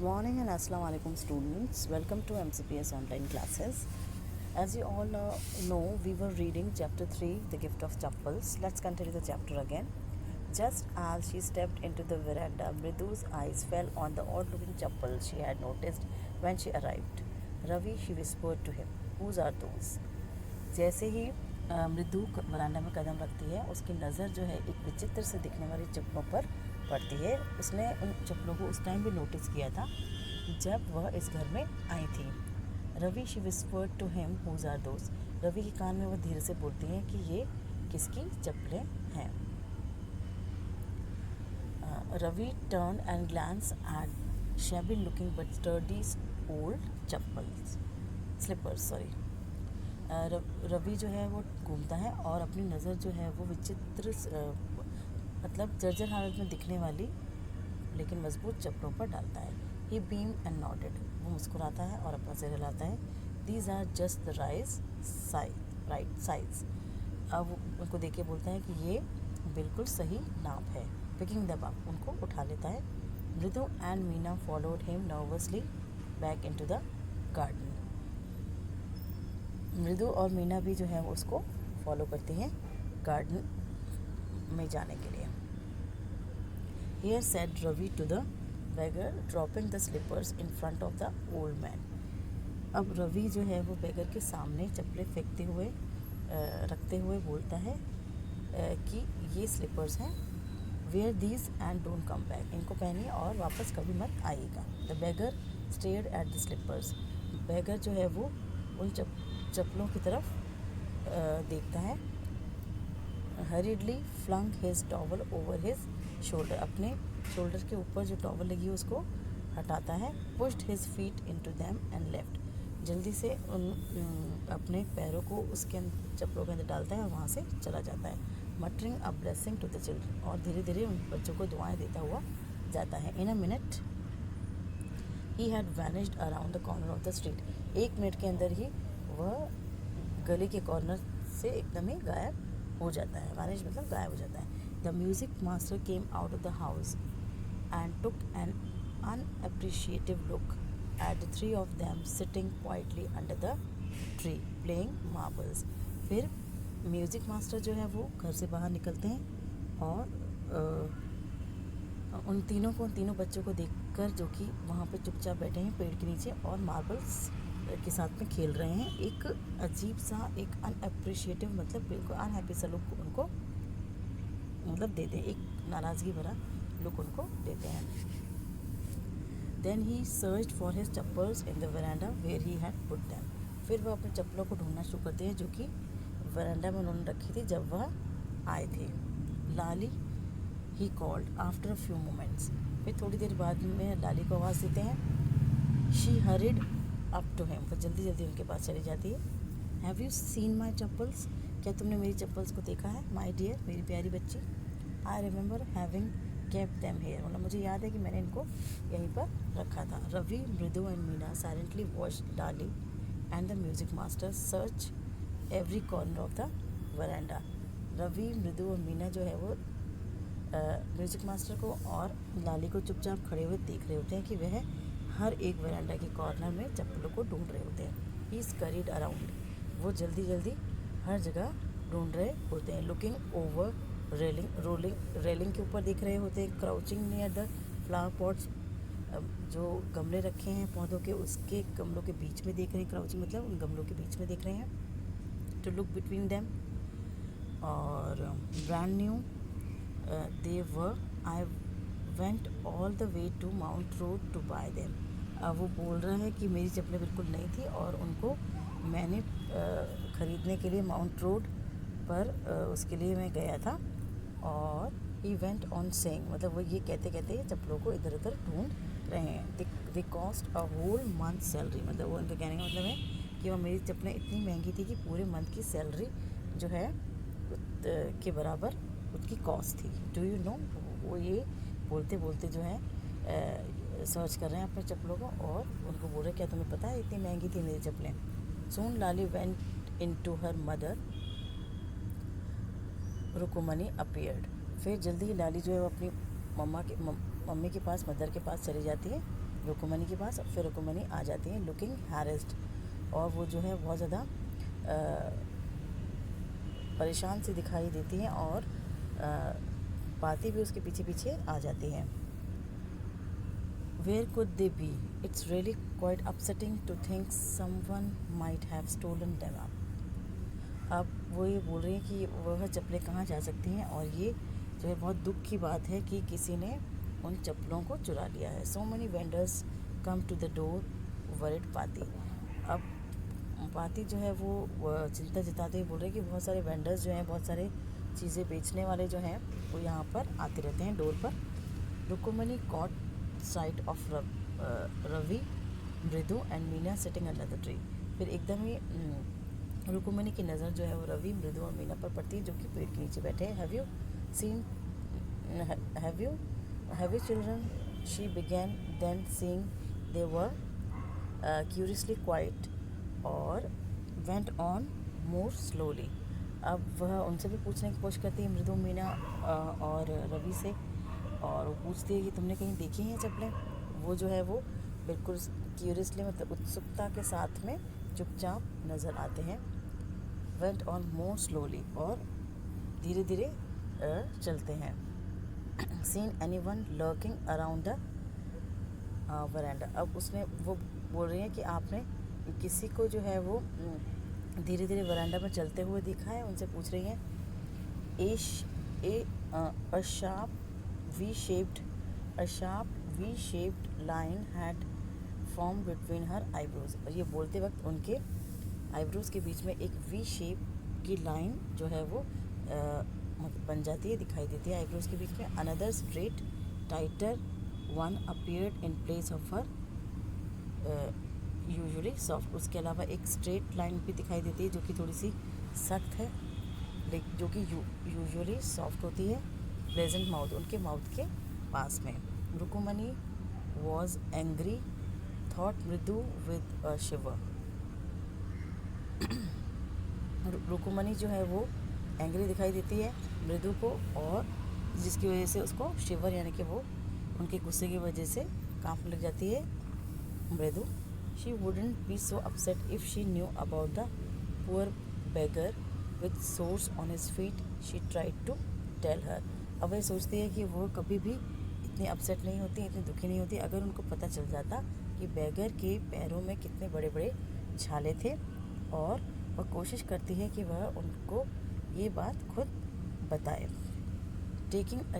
morning and Assalamu alaikum students. Welcome to MCPS online classes. As you all know, we were reading chapter 3, The Gift of Chappals. Let's continue the chapter again. Just as she stepped into the veranda, Mridu's eyes fell on the odd-looking chappals she had noticed when she arrived. Ravi, she whispered to him, whose are those? जैसे ही मृदु वरांडा में कदम रखती है, उसकी नज़र जो है एक विचित्र से दिखने वाली चप्पलों पर पड़ती है. उसने उन चप्पलों को उस टाइम भी नोटिस किया था जब वह इस घर में आई थी. Ravi she whispered to him whose are those. Ravi के कान में वह धीरे से बोलती हैं कि ये किसकी चप्पलें हैं. Ravi turn and glance at shabby looking but sturdy old chappals slippers sorry. Ravi जो है वो घूमता है और अपनी नज़र जो है वो विचित्र मतलब जर्जर हालत में दिखने वाली लेकिन मजबूत चप्पलों पर डालता है. He beam and nodded. वो मुस्कुराता है और अपना सिर हिलाता है. These are just the right size. अब उनको देख के बोलता है कि ये बिल्कुल सही नाप है. Picking the up. उनको उठा लेता है. मृदु and Meena followed him nervously back into the garden. मृदु और मीना भी जो है वो उसको फॉलो करती हैं गार्डन में जाने के लिए. Here said Ravi to the beggar, dropping the slippers in front of the old man. अब रवि जो है वो बेगर के सामने चप्पलें फेंकते हुए रखते हुए बोलता है कि ये स्लीपर्स हैं. Wear these and don't come back. इनको पहनिए और वापस कभी मत आइएगा. The beggar stared at the slippers. बेगर जो है वो उन चप्पलों की तरफ देखता है. Hurriedly flung his towel over his shoulder. अपने शोल्डर के ऊपर जो टॉवल लगी है उसको हटाता है. Pushed his feet into them and left. जल्दी से उन अपने पैरों को उसके चप्पलों के अंदर डालता है और वहाँ से चला जाता है. Muttering a blessing to the children. और धीरे धीरे उन बच्चों को दुआएं देता हुआ जाता है. In a minute he had vanished around the corner of the street. 1 minute के अंदर ही वह गली के कॉर्नर से एकदम ही गायब हो जाता है. वैनिश मतलब गायब हो जाता है. The music master came out of the house and took an unappreciative look at the 3 of them sitting quietly under the tree playing marbles. फिर म्यूज़िक मास्टर जो है वो घर से बाहर निकलते हैं और उन तीनों बच्चों को देखकर जो कि वहाँ पे चुपचाप बैठे हैं पेड़ के नीचे और मार्बल्स के साथ में खेल रहे हैं, एक अजीब सा एक अनअप्रिशिएटिव मतलब बिल्कुल अनहैप्पी सा लुक उनको मतलब देते हैं. एक नाराज़गी भरा लुक उनको देते हैं. Then he searched for his chappals in the veranda where he had put them. फिर वह अपने चप्पलों को ढूंढना शुरू करते हैं जो कि वरांडा में उन्होंने रखी थी जब वह आए थे. Lali he called after a few moments. फिर थोड़ी देर बाद में लाली को आवाज़ देते हैं. She hurried up to him. वो जल्दी जल्दी उनके पास चली जाती है. Have you seen my chappals. क्या तुमने मेरी चप्पल्स को देखा है माई डियर मेरी प्यारी बच्ची. I remember having kept them here. मतलब मुझे याद है कि मैंने इनको यहीं पर रखा था. Ravi Mridu and Meena silently watched Lali and the music master search every corner of the veranda. Ravi Mridu और मीना जो है वो म्यूज़िक मास्टर को और लाली को चुपचाप खड़े हुए देख रहे होते हैं कि वह हर एक वरांडा के कॉर्नर में चप्पलों को ढूंढ रहे होते हैं. He is carried around. वो जल्दी जल्दी हर जगह ढूंढ रहे होते हैं. लुकिंग ओवर रेलिंग के ऊपर देख रहे होते हैं. Crouching near the flower pots. जो गमले रखे हैं पौधों के उसके गमलों के बीच में देख रहे हैं. क्राउचिंग मतलब उन गमलों के बीच में देख रहे हैं. To look between them. और brand new they were. I went all the way to Mount Road to buy them. अब वो बोल रहा है कि मेरी चप्पलें बिल्कुल नई थी और उनको मैंने ख़रीदने के लिए माउंट रोड पर उसके लिए मैं गया था. और ही वेंट ऑन सेइंग मतलब वो ये कहते कहते चप्पलों को इधर उधर ढूंढ रहे हैं. They cost a whole month salary. मतलब वो उनका कहने का मतलब है कि वो मेरी चप्पलें इतनी महंगी थी कि पूरे मंथ की सैलरी जो है के बराबर उसकी कॉस्ट थी. Do you know. वो ये बोलते बोलते जो है सर्च कर रहे हैं अपने चप्पलों को और उनको बोल रहे क्या तुम्हें पता है इतनी महंगी थी मेरी चप्पलें. Soon Lali went in to her mother. Rukmani appeared. फिर जल्दी ही लाली जो है वो अपनी मम्मी के पास मदर के पास चली जाती है. रुक्मणी के पास। फिर रुक्मणी आ जाती है लुकिंग हैरेस्ड, और वो जो है बहुत ज़्यादा परेशान सी दिखाई देती हैं, और पाती भी उसके पीछे पीछे आ जाती हैं। Where could they be? It's really quite upsetting to think someone might have stolen them up. अब वो ये बोल रही हैं कि वह चप्पलें कहाँ जा सकती हैं, और ये जो है बहुत दुख की बात है कि किसी ने उन चप्पलों को चुरा लिया है। So many vendors come to the door worried पाती। अब पाती जो है वो चिंता जताते हुए बोल रहे हैं कि बहुत सारे वेंडर्स जो हैं, बहुत सारे चीज़ें बेचने वाले जो हैं, वो यहाँ पर आते रहते हैं डोर पर। Rukmini caught sight of Ravi, Mridu and Meena sitting under the tree. फिर एकदम ही रुक्मणी की नज़र जो है वो रवि, मृदु और मीना पर पड़ती है, जो कि पेड़ के नीचे बैठे हैं। Have you children, she began, then seeing they were curiously quiet और went on more slowly। अब वह उनसे भी पूछने की कोशिश करती है, मृदु, मीना और रवि से, और वो पूछती है कि तुमने कहीं देखी हैं चप्पलें। वो जो है वो बिल्कुल क्यूरियसली, मतलब उत्सुकता के साथ में चुपचाप नज़र आते हैं। वेंट ऑन मोर स्लोली, और धीरे धीरे चलते हैं। Seen any one lurking around the वरांडा। अब उसने वो बोल रही है कि आपने किसी को जो है वो धीरे धीरे वरांडा में चलते हुए देखा है। उनसे पूछ रही हैं। A sharp V-shaped line had formed between her eyebrows। और ये बोलते वक्त उनके आईब्रोज के बीच में एक वी शेप की लाइन जो है वो बन जाती है, दिखाई देती है आईब्रोज के बीच में। Another straight tighter one appeared in place of her usually soft. उसके अलावा एक स्ट्रेट लाइन भी दिखाई देती है जो कि थोड़ी सी सख्त है, लेकिन जो कि यूजुअली सॉफ्ट होती है। प्लेजेंट माउथ, उनके माउथ के पास में। रुक्मणी वॉज एंग्री, थॉट मृदु विद अ शिवर। रुक्मणी जो है वो एंग्री दिखाई देती है मृदु को, और जिसकी वजह से उसको शिवर, यानी कि वो उनके गुस्से की वजह से कांपने लग जाती है Mridu. She wouldn't be so upset if she knew about the poor beggar with sores on his feet, she tried to tell her. अब वह सोचती है कि वो कभी भी इतनी अपसेट नहीं होती, इतनी दुखी नहीं होती अगर उनको पता चल जाता कि बेगर के पैरों में कितने बड़े बड़े छाले थे, और वह कोशिश करती है कि वह उनको ये बात खुद बताए। Taking a